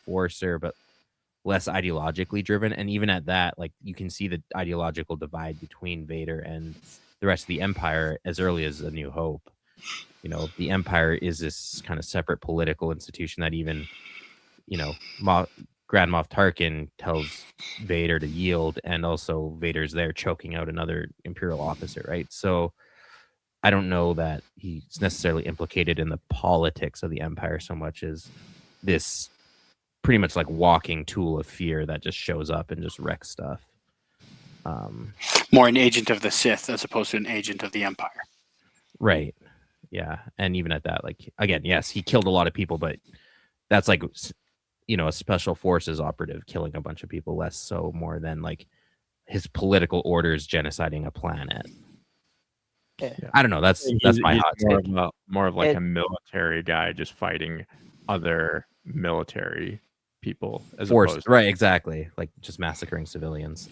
enforcer, but less ideologically driven. And even at that, like you can see the ideological divide between Vader and the rest of the Empire as early as A New Hope. You know, the Empire is this kind of separate political institution that even, you know, Grand Moff Tarkin tells Vader to yield, and also Vader's there choking out another Imperial officer, right? So I don't know that he's necessarily implicated in the politics of the Empire so much as this pretty much like walking tool of fear that just shows up and just wrecks stuff. More an agent of the Sith as opposed to an agent of the Empire. Right. Yeah. And even at that, like, again, yes, he killed a lot of people, but that's like, you know, a special forces operative killing a bunch of people, less so more than like his political orders genociding a planet. Yeah. I don't know. That's my hot take. More of like a military guy just fighting other military people as opposed to... Right, exactly. Like just massacring civilians.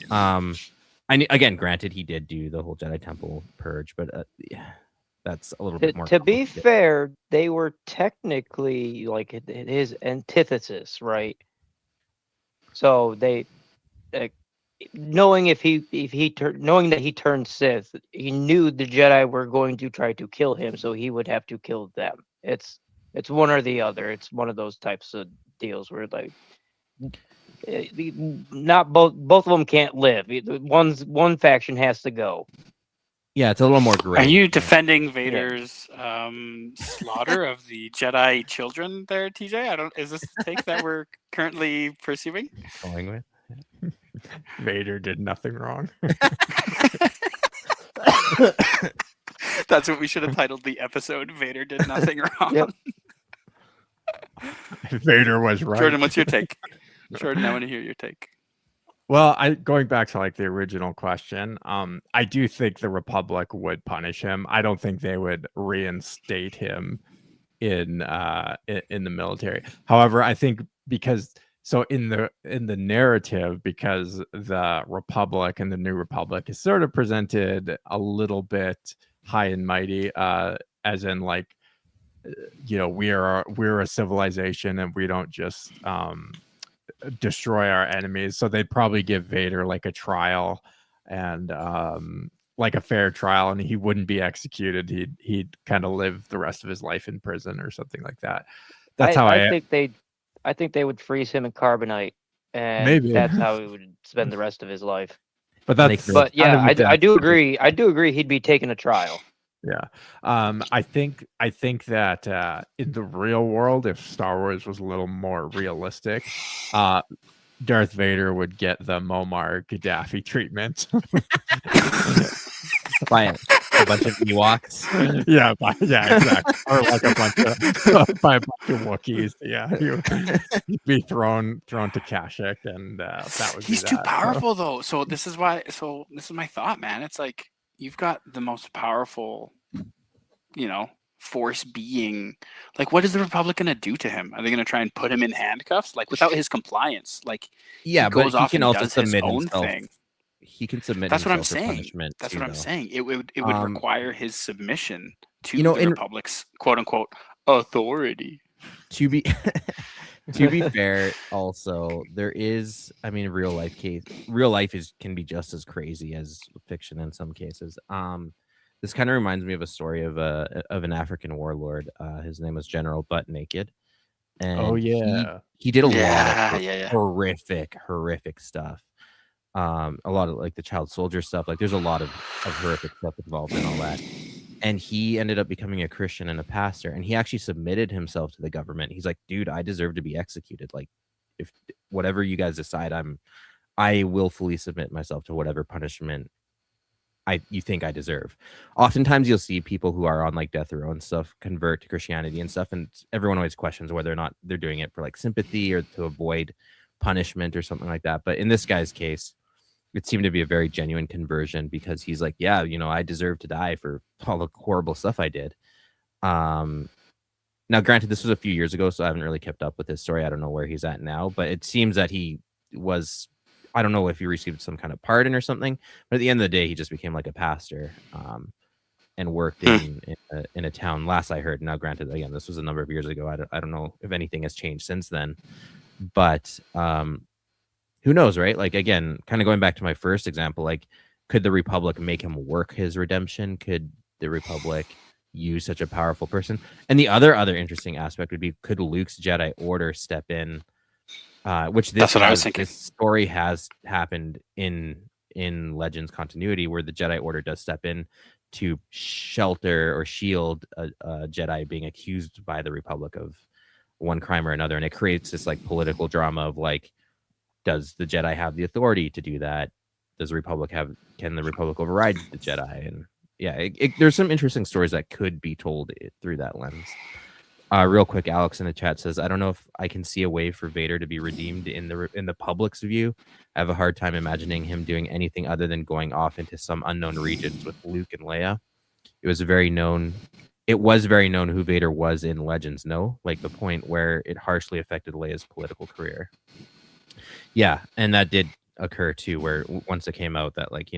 Again, granted, he did do the whole Jedi Temple purge, but yeah, that's a little bit more. To be fair, they were technically like his antithesis, right? So they, knowing that he turned Sith, he knew the Jedi were going to try to kill him, so he would have to kill them. It's one or the other. It's one of those types of deals where like not both of them can't live. One faction has to go. Yeah, it's a little more gray. Are you defending Vader's slaughter of the Jedi children there, TJ? Is this the take that we're currently pursuing? Going with? Vader did nothing wrong. That's what we should have titled the episode. Vader did nothing wrong. Yep. Vader was right. Jordan, what's your take? Jordan, I want to hear your take. Well, going back to like the original question, I do think the Republic would punish him. I don't think they would reinstate him in the military. However, I think because in the narrative, because the Republic and the New Republic is sort of presented a little bit high and mighty, as in like, you know, we're a civilization and we don't just destroy our enemies. So they'd probably give Vader like a trial and like a fair trial, and he wouldn't be executed. He'd kind of live the rest of his life in prison or something like that. That's how I think they would freeze him in carbonite, and maybe that's how he would spend the rest of his life. But yeah, I do agree. I do agree he'd be taking a trial. Yeah. I think that in the real world, if Star Wars was a little more realistic, Darth Vader would get the Muammar Gaddafi treatment. By a bunch of Ewoks. Yeah, exactly. Or like by a bunch of Wookiees. Yeah, he'd be thrown to Kashyyyk, and that would. He's too powerful, though. So this is why. This is my thought, man. It's like you've got the most powerful, you know, Force being, like, what is the Republic going to do to him? Are they going to try and put him in handcuffs, like, without his compliance? Like, Yeah, he goes but he off can and also does his submit own himself. thing. He can submit That's what I'm himself for saying. punishment That's too, what I'm though. saying. It would require his submission to You know, the Republic's quote unquote authority. To be to be fair, also there is, I mean, real life can be just as crazy as fiction in some cases. This kind of reminds me of a story of an African warlord. His name was General Butt Naked, and Oh yeah. he did a lot Yeah, of yeah. horrific stuff. A lot of like the child soldier stuff. Like there's a lot of horrific stuff involved in all that. And he ended up becoming a Christian and a pastor, and he actually submitted himself to the government. He's like, dude, I deserve to be executed. Like, if whatever you guys decide, I willfully submit myself to whatever punishment you think I deserve. Oftentimes you'll see people who are on like death row and stuff convert to Christianity and stuff, and everyone always questions whether or not they're doing it for like sympathy or to avoid punishment or something like that. But in this guy's case, it seemed to be a very genuine conversion, because he's like, yeah, I deserve to die for all the horrible stuff I did. Now, granted, this was a few years ago, so I haven't really kept up with his story. I don't know where he's at now, but it seems that he was, I don't know if he received some kind of pardon or something, but at the end of the day, he just became like a pastor, and worked in a town, last I heard. Now, granted, again, this was a number of years ago. I don't know if anything has changed since then, but who knows, right? Like, again, kind of going back to my first example, like, could the Republic make him work his redemption? Could the Republic use such a powerful person? And the other interesting aspect would be, could Luke's Jedi Order step in? Which That's what I was thinking. This story has happened in Legends continuity, where the Jedi Order does step in to shelter or shield a Jedi being accused by the Republic of one crime or another, and it creates this like political drama of like, does the Jedi have the authority to do that? Can the Republic override the Jedi? And yeah, there's some interesting stories that could be told through that lens. Real quick, Alex in the chat says, I don't know if I can see a way for Vader to be redeemed in the public's view. I have a hard time imagining him doing anything other than going off into some unknown regions with Luke and Leia. It was very known who Vader was in Legends, no? Like the point where it harshly affected Leia's political career. Yeah, and that did occur too, where once it came out that, like,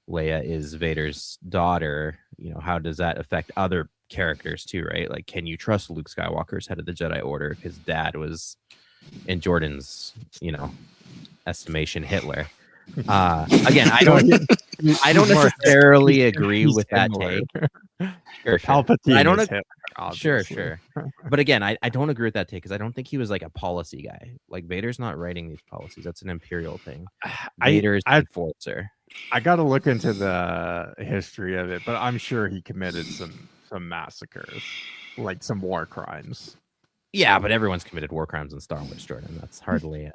Leia is Vader's daughter, how does that affect other characters too, right? Like, can you trust Luke Skywalker as head of the Jedi Order if his dad was, in Jordan's, estimation, Hitler? Again, I don't necessarily agree with that take. Sure. Palpatine. I don't is Hitler, Sure. But again, I don't agree with that take, because I don't think he was like a policy guy. Like, Vader's not writing these policies. That's an Imperial thing. Vader is the enforcer. I got to look into the history of it, but I'm sure he committed some massacres, like some war crimes. Yeah, but everyone's committed war crimes in Star Wars, Jordan. That's hardly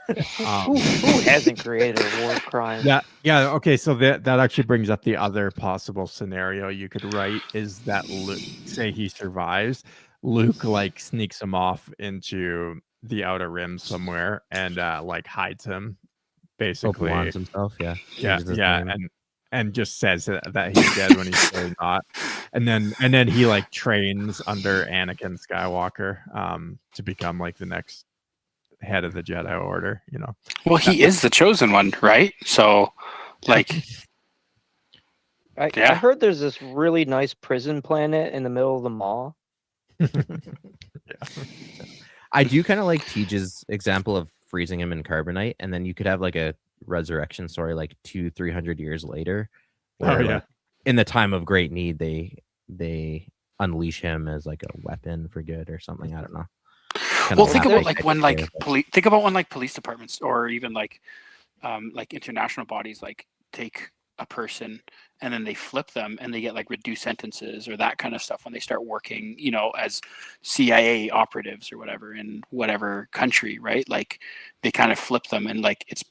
who hasn't created a war crime? Yeah. Okay, so that actually brings up the other possible scenario you could write, is that Luke, say he survives, Luke like sneaks him off into the Outer Rim somewhere and like hides him, basically. Obi-Wan's himself, yeah. And just says that he's dead when he's really not, and then he like trains under Anakin Skywalker to become like the next head of the Jedi Order. Well, he is the chosen one, right? So, like, I heard there's this really nice prison planet in the middle of the mall. Yeah. I do kind of like Teej's example of freezing him in carbonite, and then you could have like a resurrection story like 200-300 years later, where like, in the time of great need, they unleash him as like a weapon for good or something. I don't know. Well, think about like when like police departments, or even like international bodies, like take a person and then they flip them and they get like reduced sentences or that kind of stuff when they start working, as CIA operatives or whatever in whatever country, right? Like they kind of flip them, and like it's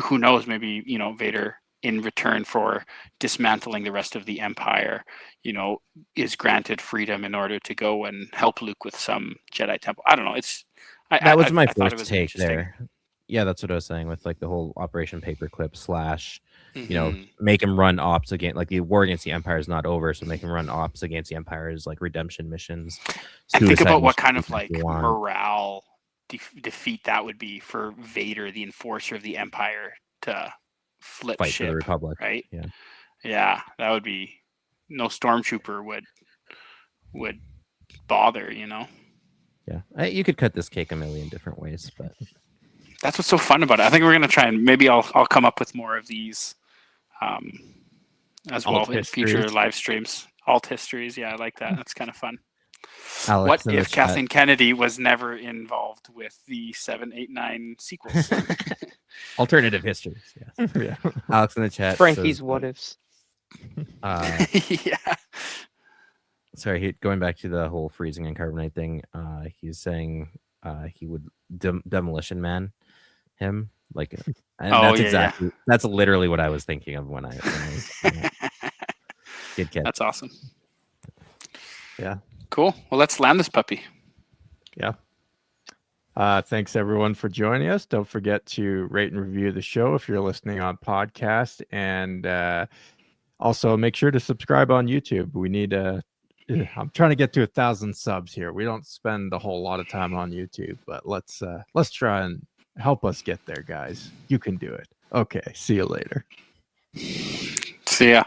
who knows, maybe Vader, in return for dismantling the rest of the Empire, is granted freedom in order to go and help Luke with some Jedi temple. I don't know. That was my first take there. Yeah, that's what I was saying with like the whole Operation Paperclip slash, you know, Mhm. make him run ops against, like, the war against the Empire is not over, so make him run ops against the Empire's like redemption missions. And think suicide about what missions kind of if like you want. morale defeat that would be for Vader, the enforcer of the Empire, to flip Fight for ship, the Republic, right? Yeah. Yeah, that would be no stormtrooper would bother, you know. Yeah, you could cut this cake a million different ways, but That's what's so fun about it. I think we're gonna try and maybe I'll come up with more of these as well Alt in future histories. live streams. Alt histories, yeah, I like that. That's kind of fun. Alex What in the if chat- Kathleen Kennedy was never involved with the 7, 8, 9 sequels? alternative histories. Yes. Yeah. Alex in the chat. Frankie's says, what ifs. Yeah. Sorry, going back to the whole freezing and carbonite thing. He's saying he would demolition man him, like, and Oh, that's yeah, exactly that's literally what I was thinking of when I was kid. That's awesome. Yeah. Cool. Well, let's land this puppy. Yeah. Thanks everyone for joining us. Don't forget to rate and review the show if you're listening on podcast, and also make sure to subscribe on YouTube. We need I'm trying to get to 1,000 subs here. We don't spend a whole lot of time on YouTube, but let's try and help us get there, guys. You can do it. Okay. See you later. See ya.